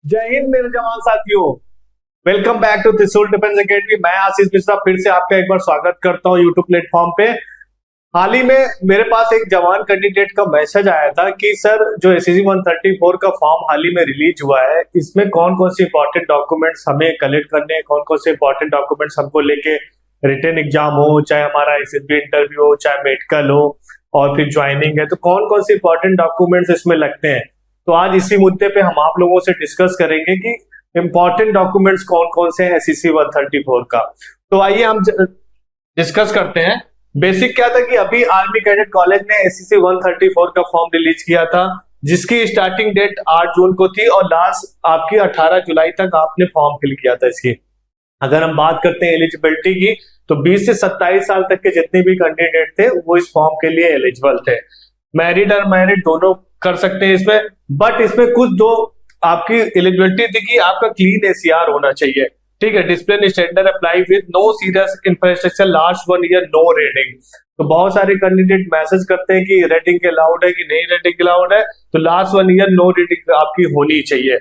जय हिंद मेरे जवान साथियों। वेलकम बैक टू त्रिशूल डिफेंस एकेडमी। मैं आशीष मिश्रा फिर से आपका एक बार स्वागत करता हूं यूट्यूब प्लेटफॉर्म पे। हाल ही में मेरे पास एक जवान कैंडिडेट का मैसेज आया था कि सर जो एसएससी 134 का फॉर्म हाल ही में रिलीज हुआ है, इसमें कौन कौन से इंपॉर्टेंट डॉक्यूमेंट्स हमें कलेक्ट करने हैं, कौन कौन से इंपॉर्टेंट डॉक्यूमेंट्स हमको लेके रिटन एग्जाम हो, चाहे हमारा एसएसबी इंटरव्यू हो, चाहे मेडिकल हो और फिर ज्वाइनिंग है, तो कौन कौन से इंपॉर्टेंट डॉक्यूमेंट्स इसमें लगते हैं। तो आज इसी मुद्दे पे हम आप लोगों से डिस्कस करेंगे कि इंपॉर्टेंट डॉक्यूमेंट्स कौन कौन से हैं एसएससी 134 का। तो आइए हम डिस्कस करते हैं। बेसिक क्या था कि अभी आर्मी कैडेट कॉलेज ने एसएससी 134 का फॉर्म रिलीज किया था, जिसकी स्टार्टिंग डेट 8 जून को थी और लास्ट आपकी 18 जुलाई तक आपने फॉर्म फिल किया था इसकी। अगर हम बात करते हैं एलिजिबिलिटी की, तो 20 से 27 साल तक के जितने भी कैंडिडेट थे वो इस फॉर्म के लिए एलिजिबल थे। मैरिड और मैरिड दोनों कर सकते हैं इसमें, बट इसमें कुछ दो आपकी एलिजिबिलिटी थी कि आपका क्लीन एसीआर होना चाहिए। ठीक है, discipline standard apply with no serious infrastructure last 1 year, no rating. तो बहुत सारे कैंडिडेट मैसेज करते हैं कि रेटिंग अलाउड है कि नहीं रेटिंग अलाउड है, तो लास्ट 1 ईयर नो रेटिंग आपकी होनी चाहिए।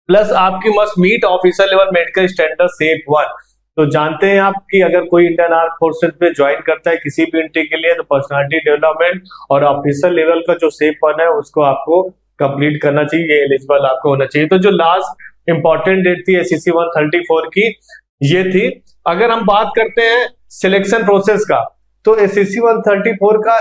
प्लस आपकी must meet officer level medical standard SHAPE 1। तो जानते हैं आप कि अगर कोई इंडियन आर्म फोर्सेस में ज्वाइन करता है किसी भी इंट्री के लिए, तो पर्सनालिटी डेवलपमेंट और ऑफिसर लेवल का जो सेप 1 है उसको आपको कंप्लीट करना चाहिए, ये एलिजिबल आपको होना चाहिए। तो जो लास्ट इंपॉर्टेंट डेट थी एसएससी 134 की ये थी। अगर हम बात करते हैं सिलेक्शन प्रोसेस का, तो एसएससी 134 का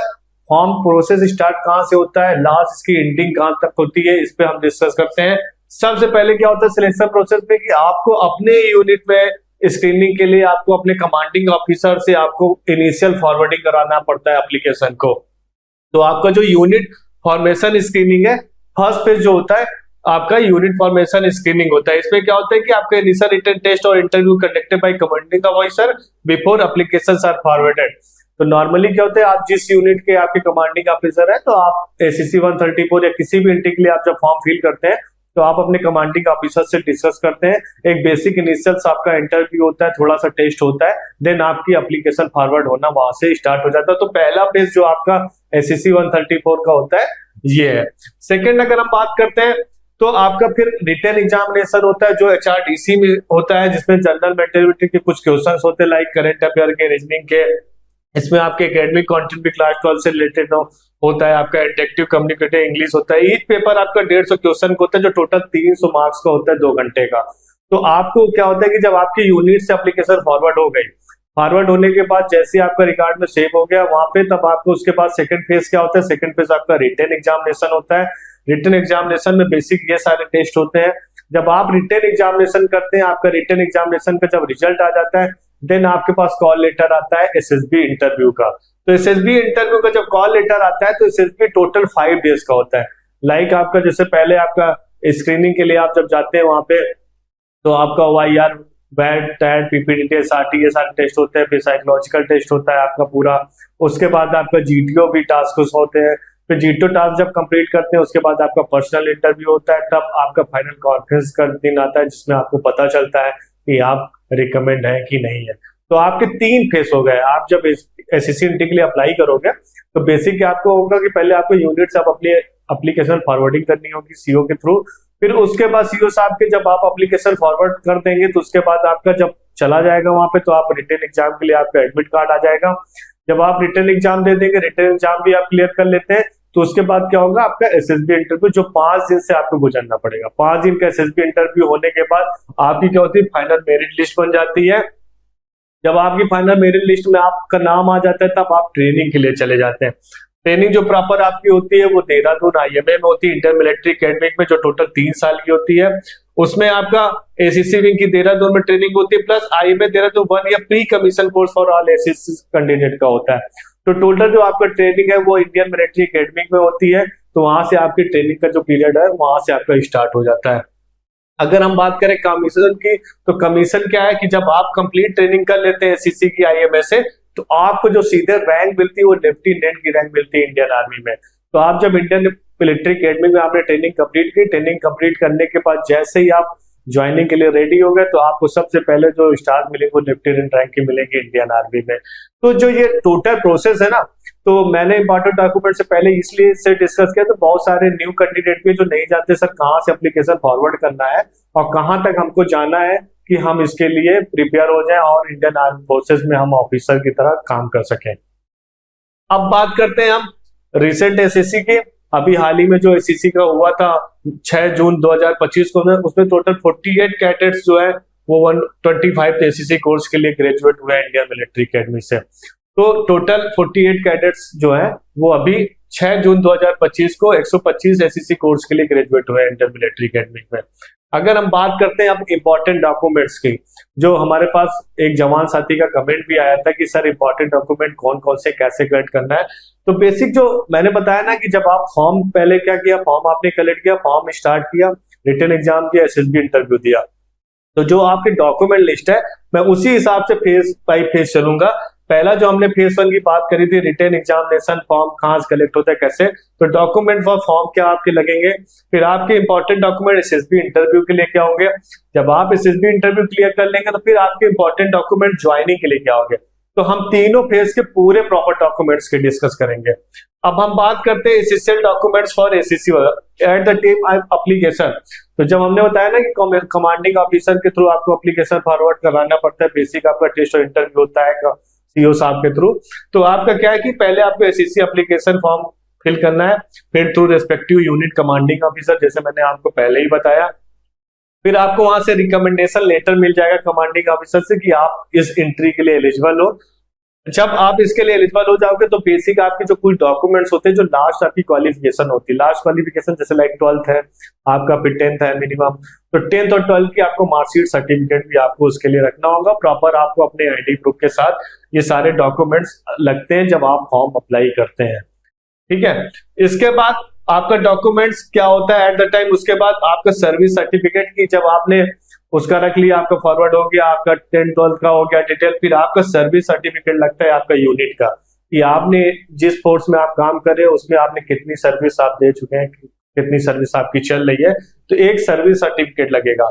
फॉर्म प्रोसेस स्टार्ट कहां से होता है, लास्ट इसकी एंडिंग कहां तक होती है, इस पे हम डिस्कस करते हैं। सबसे पहले क्या होता है सिलेक्शन प्रोसेस में कि आपको अपने यूनिट में स्क्रीनिंग के लिए आपको अपने कमांडिंग ऑफिसर से आपको इनिशियल फॉरवर्डिंग कराना पड़ता है एप्लीकेशन को। तो आपका जो यूनिट फॉर्मेशन स्क्रीनिंग है, फर्स्ट पेज जो होता है आपका यूनिट फॉर्मेशन स्क्रीनिंग होता है। इसमें क्या होता है कि आपका इनिशियल रिटन टेस्ट और interview conducted by commanding officer before applications are forwarded. तो नॉर्मली क्या होता है, आप जिस यूनिट के आपके कमांडिंग ऑफिसर है, तो आप एसएससी 134 या किसी भी इंट्री के लिए आप जब फॉर्म फिल करते हैं तो आप अपने कमांडिंग ऑफिसर से डिस्कस करते हैं। एक बेसिक इनिशियल आपका इंटरव्यू होता है, थोड़ा सा टेस्ट होता है, देन आपकी एप्लीकेशन फॉरवर्ड होना वहां से स्टार्ट हो जाता है। तो पहला पेज जो आपका एसएससी 134 का होता है ये है। सेकंड अगर हम बात करते हैं तो आपका फिर रिटन एग्जामिनेशन होता है जो एचआरडीसी में होता है, जिसमें जनरल मेंटेलिटी के कुछ क्वेश्चंस होते हैं लाइक करंट अफेयर के, रीजनिंग के। इसमें आपके एकेडमिक कंटेंट भी क्लास 12 से रिलेटेड होता है, आपका इंटरेक्टिव कम्युनिकेटिव इंग्लिश होता है। ईच पेपर आपका 150 क्वेश्चन का होता है जो टोटल 300 मार्क्स का होता है 2 घंटे का। तो आपको क्या होता है कि जब आपकी यूनिट से एप्लीकेशन फॉरवर्ड हो गई, फॉरवर्ड होने के बाद जैसे आपका रिकॉर्ड में सेव हो गया वहां पे, तब आपको उसके बाद सेकंड फेज क्या होता है, सेकंड फेज आपका रिटन एग्जामिनेशन होता है। रिटन एग्जामिनेशन में बेसिक ये सारे टेस्ट होते हैं। जब आप रिटन एग्जामिनेशन करते हैं, आपका रिटन एग्जामिनेशन का जब रिजल्ट आ जाता है, देन आपके पास कॉल लेटर आता है एसएसबी इंटरव्यू का। तो एसएसबी इंटरव्यू का जब कॉल लेटर आता है तो एसएसबी टोटल 5 डेज का होता है। लाइक आपका जैसे पहले आपका स्क्रीनिंग के लिए आप जब जाते हैं वहां पे, तो आपका वाईआर, WAT, TAT, PPT test, RT, ये सारे टेस्ट होते हैं। फिर साइकोलॉजिकल टेस्ट होता है आपका पूरा। उसके बाद आपका जीटीओ भी टास्क होते हैं। फिर जीटीओ टास्क जब कंप्लीट करते हैं उसके बाद आपका पर्सनल इंटरव्यू होता है। तब आपका फाइनल कॉन्फ्रेंस का दिन आता है जिसमें आपको पता चलता है कि आप रिकमेंड है कि नहीं है। तो आपके 3 फेस हो गए। आप जब एसएससी इंट्री के लिए अप्लाई करोगे तो बेसिक आपको होगा कि पहले आपको यूनिट से आप अपनी एप्लीकेशन फॉरवर्डिंग करनी होगी सीओ के थ्रू। फिर उसके बाद सीओ साहब के जब आप एप्लीकेशन फॉरवर्ड कर देंगे तो उसके बाद आपका जब चला जाएगा वहां पे, तो आप रिटन एग्जाम के लिए आपका एडमिट कार्ड आ जाएगा। जब आप रिटन एग्जाम दे देंगे, रिटन एग्जाम भी आप क्लियर कर लेते हैं, तो उसके बाद क्या होगा, आपका एसएसबी इंटरव्यू जो 5 दिन से आपको गुजरना पड़ेगा। 5 दिन का एसएसबी इंटरव्यू होने के बाद आपकी क्या होती है, फाइनल मेरिट लिस्ट बन जाती है। जब आपकी फाइनल मेरिट लिस्ट में आपका नाम आ जाता है तब आप ट्रेनिंग के लिए चले जाते हैं। ट्रेनिंग जो प्रॉपर आपकी होती है वो देहरादून आईएमए में होती है, इंटर मिलिट्री अकेडमी में, जो टोटल 3 साल की होती है। उसमें आपका एसीसी विंग की देहरादून में ट्रेनिंग होती है, plus IMA Dehradun 1 year pre commission course for all ACC candidate का होता है। तो टोटल जो आपका ट्रेनिंग है वो इंडियन मिलिट्री अकेडमी में होती है। तो वहां से आपकी ट्रेनिंग का जो पीरियड है वहां से आपका स्टार्ट हो जाता है। अगर हम बात करें कमीशन की, तो कमीशन क्या है कि जब आप कंप्लीट ट्रेनिंग कर लेते हैं एससीसी की आईएमए से, तो आपको जो सीधे रैंक मिलती है वो लेफ्टिनेंट की रैंक मिलती है इंडियन आर्मी में। तो आप जब इंडियन मिलिट्री अकेडमी में आपने ट्रेनिंग कंप्लीट की, ट्रेनिंग कंप्लीट करने के बाद जैसे ही आप ज्वाइनिंग के लिए रेडी हो गए तो आपको सबसे पहले जो स्टार्स मिलेंगे वो लेफ्टिनेंट रैंक के मिलेंगे इंडियन आर्मी में। तो जो ये टोटल प्रोसेस है ना, तो मैंने इंपॉर्टेंट डॉक्यूमेंट से पहले इसलिए से डिस्कस किया, तो बहुत सारे न्यू कैंडिडेट भी जो नहीं जानते सर कहाँ से एप्लीकेशन फॉरवर्ड करना है और कहाँ तक हमको जाना है कि हम इसके लिए प्रिपेयर हो जाएं और इंडियन आर्मी फोर्सेस में हम ऑफिसर की तरह काम कर सकें। अब बात करते हैं हम रिसेंट एसएससी के। अभी हाल ही में जो एसएससी का हुआ था 6 जून 2025 को, उसमें टोटल 48 कैडेट्स जो है वो 125 एसएससी कोर्स के लिए ग्रेजुएट हुए हैं इंडियन मिलिट्री एकेडमी से। तो टोटल 48 कैडेट्स जो है वो अभी 6 जून 2025 को 125 एसएससी कोर्स के लिए ग्रेजुएट हुए हैं इंडियन मिलिट्री एकेडमी में। अगर हम बात करते हैं अब इंपॉर्टेंट डॉक्यूमेंट्स की, जो हमारे पास एक जवान साथी का कमेंट भी आया था कि सर इंपॉर्टेंट डॉक्यूमेंट कौन कौन से कैसे कलेक्ट करना है। तो बेसिक जो मैंने बताया ना कि जब आप फॉर्म पहले क्या किया, फॉर्म आपने कलेक्ट किया, फॉर्म स्टार्ट किया, रिटन एग्जाम दिया, एसएसबी इंटरव्यू दिया, तो जो आपकी डॉक्यूमेंट लिस्ट है मैं उसी हिसाब से फेज बाय फेज चलूंगा। पहला जो हमने फेज 1 की बात करी थी, रिटन एग्जामिनेशन फॉर्म कहाँ से कलेक्ट होता है कैसे, तो डॉक्यूमेंट फॉर फॉर्म क्या आपके लगेंगे, फिर आपके इंपॉर्टेंट डॉक्यूमेंट एसएसबी इंटरव्यू के लिए क्या होंगे, जब आप एसएसबी इंटरव्यू क्लियर कर लेंगे तो फिर आपके इंपॉर्टेंट डॉक्यूमेंट ज्वाइनिंग के लिए क्या होंगे। तो हम तीनों फेज के पूरे प्रॉपर डॉक्यूमेंट्स के डिस्कस करेंगे। अब हम बात करते हैं essential documents for SSC at the time application. तो जब हमने बताया ना कि कमांडिंग ऑफिसर के थ्रू आपको एप्लीकेशन फॉरवर्ड कराना पड़ता है, बेसिक आपका टेस्ट और इंटरव्यू होता है सीओ साहब के थ्रू, तो आपका क्या है कि पहले आपको एसएससी एप्लीकेशन फॉर्म फिल करना है, फिर through respective unit commanding officer जैसे मैंने आपको पहले ही बताया, फिर आपको वहां से रिकमेंडेशन लेटर मिल जाएगा कमांडिंग ऑफिसर से कि आप इस एंट्री के लिए एलिजिबल हो। जब आप इसके लिए एलिजिबल हो जाओगे तो बेसिक आपके जो कुछ डॉक्यूमेंट्स होते हैं, जो लास्ट आपकी क्वालिफिकेशन होती है, लास्ट क्वालिफिकेशन जैसे लाइक 12th है आपका, फिर 10th है मिनिमम, तो 10th और 12th की आपको मार्कशीट सर्टिफिकेट भी आपको उसके लिए रखना होगा। प्रॉपर आपको अपने आईडी प्रूफ के साथ ये सारे डॉक्यूमेंट्स लगते हैं जब आप फॉर्म अप्लाई करते हैं, ठीक है। इसके बाद आपका डॉक्यूमेंट्स क्या होता है एट द टाइम, उसके बाद आपका सर्विस सर्टिफिकेट की जब आपने उसका रख लिया, आपका फॉरवर्ड हो गया, आपका 10th 12th का हो गया डिटेल, फिर आपका सर्विस सर्टिफिकेट लगता है आपका यूनिट का कि आपने जिस फोर्स में आप काम कर रहे हो उसमें आपने कितनी सर्विस आप दे चुके हैं, कितनी सर्विस आपकी चल रही है, तो एक सर्विस सर्टिफिकेट लगेगा।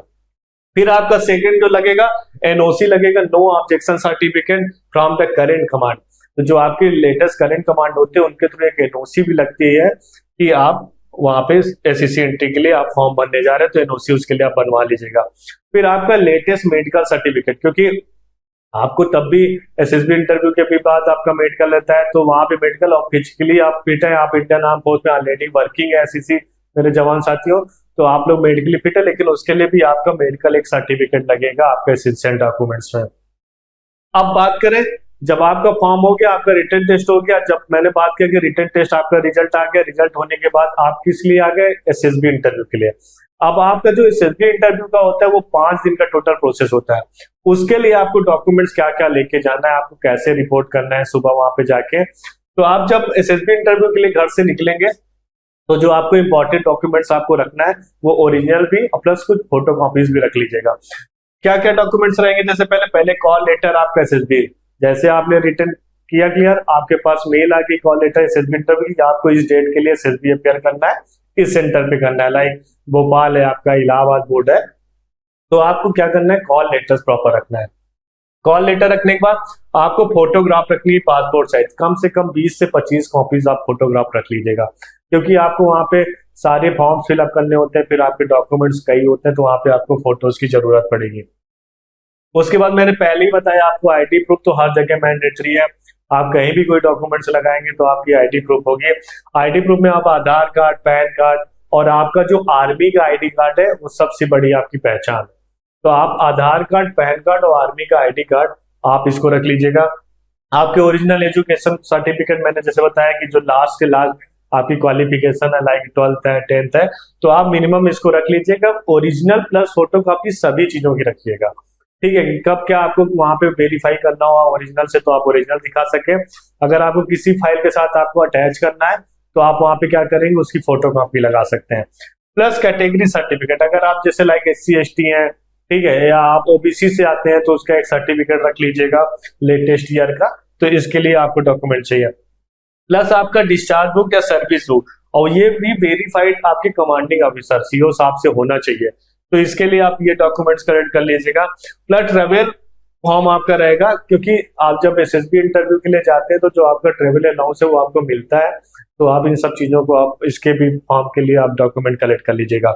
फिर आपका सेकंड जो लगेगा एनओसी लगेगा, no objection certificate from the current command. तो जो आपके लेटेस्ट करेंट कमांड होते हैं उनके थ्रू एक एनओसी भी लगती है कि आप वहां पे एसएससी एंट्री के लिए आप फॉर्म भरने जा रहे हैं, तो एनओसी उसके लिए आप बनवा लीजिएगा। फिर आपका लेटेस्ट मेडिकल सर्टिफिकेट, क्योंकि आपको तब भी एसएसबी इंटरव्यू के भी बाद आपका मेडिकल रहता है, तो वहां पे मेडिकल और फिजिकली आप फिट है, आप इंडियन आर्म फोर्स में ऑलरेडी वर्किंग है एसएससी मेरे जवान साथियों, तो आप लोग मेडिकली फिट है, लेकिन उसके लिए भी आपका मेडिकल एक सर्टिफिकेट लगेगा आपके एसेंशियल डॉक्यूमेंट्स में। अब बात करें जब आपका फॉर्म हो गया, आपका रिटन टेस्ट हो गया, जब मैंने बात किया कि रिटन टेस्ट आपका रिजल्ट आ गया, रिजल्ट होने के बाद आप किस लिए आ गए, एसएसबी इंटरव्यू के लिए। अब आपका जो एसएसबी इंटरव्यू का होता है वो 5 दिन का टोटल प्रोसेस होता है। उसके लिए आपको डॉक्यूमेंट्स क्या क्या लेके जाना है, आपको कैसे रिपोर्ट करना है सुबह वहां पे जाके। तो आप जब एसएसबी इंटरव्यू के लिए घर से निकलेंगे तो जो आपको इंपॉर्टेंट डॉक्यूमेंट्स आपको रखना है वो ओरिजिनल भी और प्लस कुछ फोटो कॉपीज भी रख लीजिएगा। क्या क्या डॉक्यूमेंट्स रहेंगे, जैसे पहले कॉल लेटर आपका एसएसबी, जैसे आपने रिटर्न किया क्लियर, आपके पास मेल आ गई कॉल लेटर एसएसबी इंटरव्यू की, आपको इस डेट के लिए एसएसबी अपेयर करना है, इस सेंटर पे करना है, लाइक भोपाल है आपका, इलाहाबाद बोर्ड है, तो आपको क्या करना है, कॉल लेटर्स प्रॉपर रखना है। कॉल लेटर रखने के बाद आपको फोटोग्राफ रखनी है पासपोर्ट साइज, कम से कम 20 से 25 कॉपीज आप फोटोग्राफ रख लीजिएगा, क्योंकि आपको वहां पे सारे फॉर्म फिलअप करने होते हैं, फिर आपके डॉक्यूमेंट्स कई होते हैं, तो वहां पे आपको फोटोज की जरूरत पड़ेगी। उसके बाद मैंने पहले ही बताया आपको आईडी प्रूफ तो हर जगह मैंडेटरी है, आप कहीं भी कोई डॉक्यूमेंट्स लगाएंगे तो आपकी आईडी प्रूफ होगी। आईडी प्रूफ में आप आधार कार्ड, पैन कार्ड और आपका जो आर्मी का आईडी कार्ड है वो सबसे बड़ी आपकी पहचान है, तो आप आधार कार्ड, पैन कार्ड और आर्मी का आईडी कार्ड आप इसको रख लीजिएगा। आपके ओरिजिनल एजुकेशन सर्टिफिकेट मैंने जैसे बताया कि जो लास्ट के लास्ट आपकी क्वालिफिकेशन है, लाइक 12th है, 10th है, तो आप मिनिमम इसको रख लीजिएगा। ओरिजिनल प्लस फोटो कॉपी सभी चीजों की रखिएगा, ठीक है। कब क्या आपको वहां पे वेरीफाई करना हो ओरिजिनल से, तो आप ओरिजिनल दिखा सके। अगर आपको किसी फाइल के साथ आपको अटैच करना है तो आप वहां पे क्या करेंगे, उसकी फोटो कॉपी लगा सकते हैं। प्लस कैटेगरी सर्टिफिकेट, अगर आप जैसे लाइक SC ST हैं, ठीक है, या आप OBC से आते हैं तो उसका एक सर्टिफिकेट रख लीजिएगा लेटेस्ट ईयर का, तो इसके लिए आपको डॉक्यूमेंट चाहिए। प्लस आपका डिस्चार्ज बुक या सर्विस बुक, और ये भी वेरीफाइड आपके कमांडिंग ऑफिसर CO साहब से होना चाहिए, तो इसके लिए आप ये डॉक्यूमेंट्स कलेक्ट कर लीजिएगा। प्लस ट्रेवल फॉर्म आपका रहेगा, क्योंकि आप जब एसएसबी इंटरव्यू के लिए जाते हैं तो जो आपका ट्रेवल अलाउंस है वो आपको मिलता है, तो आप इन सब चीजों को आप इसके भी फॉर्म के लिए आप डॉक्यूमेंट कलेक्ट कर लीजिएगा।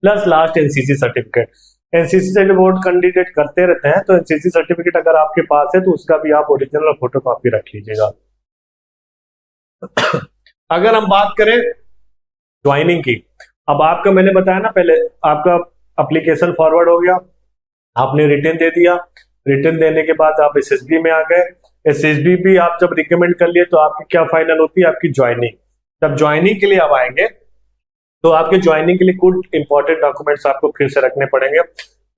Plus last NCC certificate, NCC certificate candidate करते रहते हैं, तो एनसीसी सर्टिफिकेट अगर आपके पास है तो उसका भी आप ओरिजिनल और फोटो कॉपी रख लीजिएगा। अगर हम बात करें ज्वाइनिंग की, अब आपका मैंने बताया ना पहले, आपका एप्लीकेशन फॉरवर्ड हो गया, आपने रिटर्न दे दिया, रिटर्न देने के बाद आप एसएसबी में आ गए, एसएसबी भी आप जब रिकमेंड कर लिए तो आपकी क्या फाइनल होती है, आपकी ज्वाइनिंग। जब ज्वाइनिंग के लिए आप आएंगे तो आपके ज्वाइनिंग के लिए कुछ इंपॉर्टेंट डॉक्यूमेंट्स आपको फिर से रखने पड़ेंगे।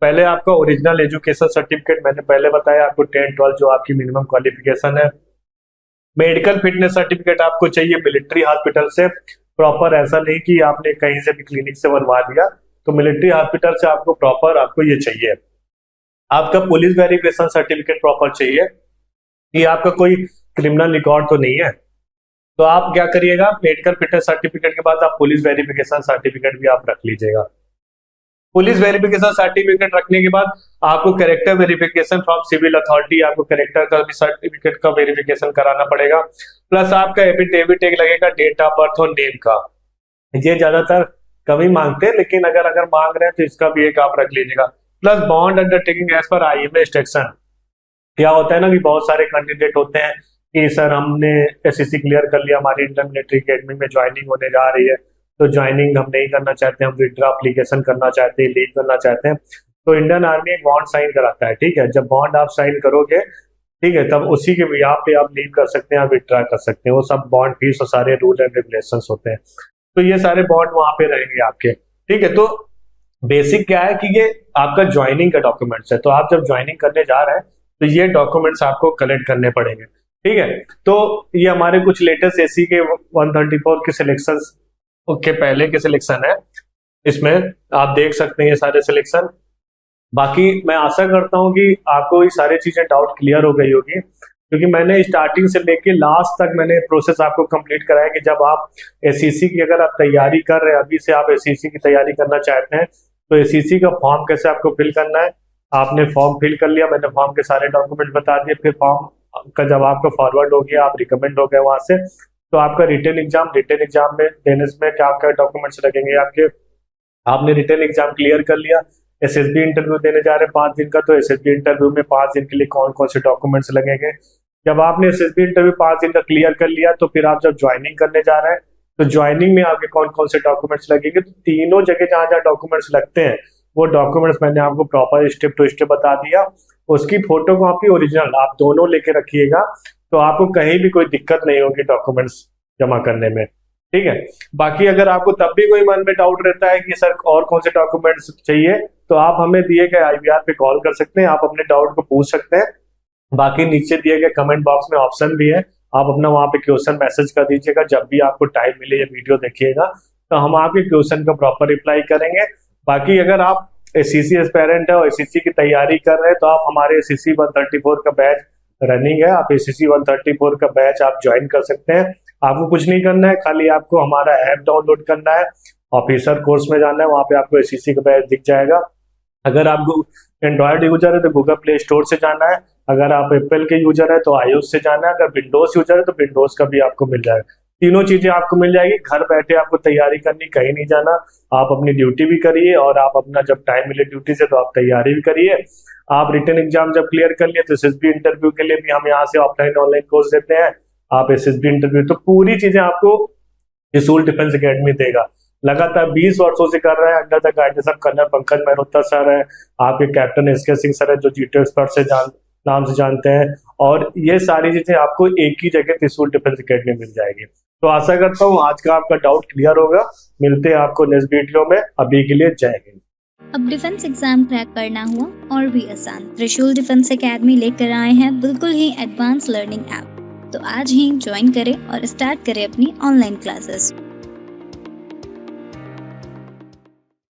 पहले आपका ओरिजिनल एजुकेशन सर्टिफिकेट, मैंने पहले बताया आपको 10-12 जो आपकी मिनिमम क्वालिफिकेशन है। मेडिकल फिटनेस सर्टिफिकेट आपको चाहिए मिलिट्री हॉस्पिटल से, प्रॉपर, ऐसा नहीं कि आपने कहीं से भी क्लिनिक से बनवा दिया, तो मिलिट्री हॉस्पिटल से आपको प्रॉपर आपको ये चाहिए। आपका पुलिस वेरिफिकेशन सर्टिफिकेट प्रॉपर चाहिए कि आपका कोई क्रिमिनल रिकॉर्ड तो नहीं है। तो आप क्या करिएगा, मेडिकल फिटनेस सर्टिफिकेट के बाद आप पुलिस वेरिफिकेशन सर्टिफिकेट भी आप रख लीजिएगा। पुलिस वेरिफिकेशन सर्टिफिकेट रखने के बाद आपको character verification from civil authority, आपको कैरेक्टर का भी सर्टिफिकेट का वेरिफिकेशन कराना पड़ेगा। प्लस आपका एफिडेविट एक लगेगा डेट ऑफ बर्थ और नेम का, ये ज्यादातर कम ही मांगते हैं, लेकिन अगर मांग रहे हैं तो इसका भी एक आप रख लीजिएगा। Plus bond undertaking as per IMA instruction. क्या होता है ना कि बहुत सारे कैंडिडेट होते हैं कि सर हमने एसएससी क्लियर कर लिया, हमारी इंडियन मिलिट्री एकेडमी में ज्वाइनिंग होने जा रही है, तो ज्वाइनिंग हम नहीं करना चाहते, हम विड्रॉ एप्लीकेशन करना चाहते हैं, लीव करना चाहते हैं, तो इंडियन आर्मी एक बॉन्ड साइन कराता है, ठीक है। जब बॉन्ड आप साइन करोगे, ठीक है, तब उसी के यहाँ पे आप लीव कर सकते हैं, आप विड्रॉ कर सकते हैं, वो सब बॉन्ड फीस और सारे रूल एंड रेगुलेशंस होते हैं, तो ये सारे बॉन्ड वहां पे रहेंगे आपके, ठीक है। तो बेसिक क्या है कि ये आपका ज्वाइनिंग का डॉक्यूमेंट्स है, तो आप जब ज्वाइनिंग करने जा रहे हैं तो ये डॉक्यूमेंट्स आपको कलेक्ट करने पड़ेंगे, ठीक है। तो ये हमारे कुछ लेटेस्ट एसी के 134 के सिलेक्शन के पहले के सिलेक्शन है, इसमें आप देख सकते हैं ये सारे सिलेक्शन। बाकी मैं आशा करता हूं कि आपको ये सारी चीजें डाउट क्लियर हो गई होगी, क्योंकि मैंने स्टार्टिंग से लेके लास्ट तक मैंने प्रोसेस आपको कंप्लीट कराया कि जब आप एसईसी की अगर आप तैयारी कर रहे हैं, अभी से आप एसईसी की तैयारी करना चाहते हैं, तो एसईसी का फॉर्म कैसे आपको फिल करना है। आपने फॉर्म फिल कर लिया, मैंने फॉर्म के सारे डॉक्यूमेंट बता दिए, फिर फॉर्म का जब आपका फॉरवर्ड हो गया, आप रिकमेंड हो गए वहां से, तो आपका रिटर्न एग्जाम में देने में क्या क्या डॉक्यूमेंट्स लगेंगे आपके। आपने रिटर्न एग्जाम क्लियर कर लिया, एसएसबी इंटरव्यू देने जा रहे हैं 5 दिन का, तो एसएसबी इंटरव्यू में 5 दिन के लिए कौन कौन से डॉक्यूमेंट्स लगेंगे। जब आपने एसएसबी इंटरव्यू 5 दिन का क्लियर कर लिया, तो फिर आप जब ज्वाइनिंग करने जा रहे हैं, तो ज्वाइनिंग में आपके कौन कौन से डॉक्यूमेंट्स लगेंगे। तो तीनों जगह जहां जहां डॉक्यूमेंट्स लगते हैं वो डॉक्यूमेंट्स मैंने आपको प्रॉपर स्टेप टू स्टेप बता दिया। उसकी फोटो कॉपी ओरिजिनल आप दोनों लेके रखिएगा, तो आपको कहीं भी कोई दिक्कत नहीं होगी डॉक्यूमेंट्स जमा करने में, ठीक है। बाकी अगर आपको तब भी कोई मन में डाउट रहता है कि सर और कौन से डॉक्यूमेंट्स चाहिए, तो आप हमें दिए गए आईवीआर पे कॉल कर सकते हैं, आप अपने डाउट को पूछ सकते हैं। बाकी नीचे दिए गए कमेंट बॉक्स में ऑप्शन भी है, आप अपना वहां पे क्वेश्चन मैसेज कर दीजिएगा, जब भी आपको टाइम मिले ये वीडियो देखिएगा, तो हम आपके क्वेश्चन का प्रॉपर रिप्लाई करेंगे। बाकी अगर आप एससीसी एस्पायरेंट है और एससीसी की तैयारी कर रहे हैं, तो आप हमारे एससीसी 134 का बैच रनिंग है, आप एससीसी 134 का बैच आप ज्वाइन कर सकते हैं। आपको कुछ नहीं करना है, खाली आपको हमारा ऐप डाउनलोड करना है, ऑफिसर कोर्स में जाना है, वहां पे आपको एससीसी का बैच दिख जाएगा। अगर आप एंड्रॉयड यूजर है तो गूगल प्ले स्टोर से जाना है, अगर आप एप्पल के यूजर है तो आईओएस से जाना है, अगर विंडोज यूजर है तो विंडोज का भी आपको मिल जाएगा। तीनों चीजें आपको मिल जाएगी, घर बैठे आपको तैयारी करनी, कहीं नहीं जाना, आप अपनी ड्यूटी भी करिए और आप अपना जब टाइम मिले ड्यूटी से तो आप तैयारी भी करिए। आप रिटर्न एग्जाम जब क्लियर कर लिए तो एसएसबी इंटरव्यू के लिए भी हम यहाँ से ऑफलाइन ऑनलाइन कोर्स देते हैं। आप एसएसबी इंटरव्यू, तो पूरी चीजें आपको त्रिशूल डिफेंस एकेडमी देगा। लगातार 20 वर्षों से कर रहे हैं, under the guidance of colonel Pankaj Mehrotra sir है, आपके कैप्टन एसके सिंह सर है जो जीटी एक्सपर्ट से नाम से जानते हैं, और ये सारी चीजें आपको एक ही जगह त्रिशूल डिफेंस एकेडमी मिल जाएगी। तो आशा करता हूँ आज का आपका डाउट क्लियर होगा। मिलते हैं आपको नेक्स्ट वीडियो में, अभी के लिए जय हिंद। अब डिफेंस एग्जाम क्रैक करना हुआ और भी आसान, त्रिशूल डिफेंस एकेडमी लेकर आए हैं बिल्कुल ही एडवांस लर्निंग ऐप। तो आज ही ज्वाइन करें और स्टार्ट करें अपनी ऑनलाइन क्लासेस।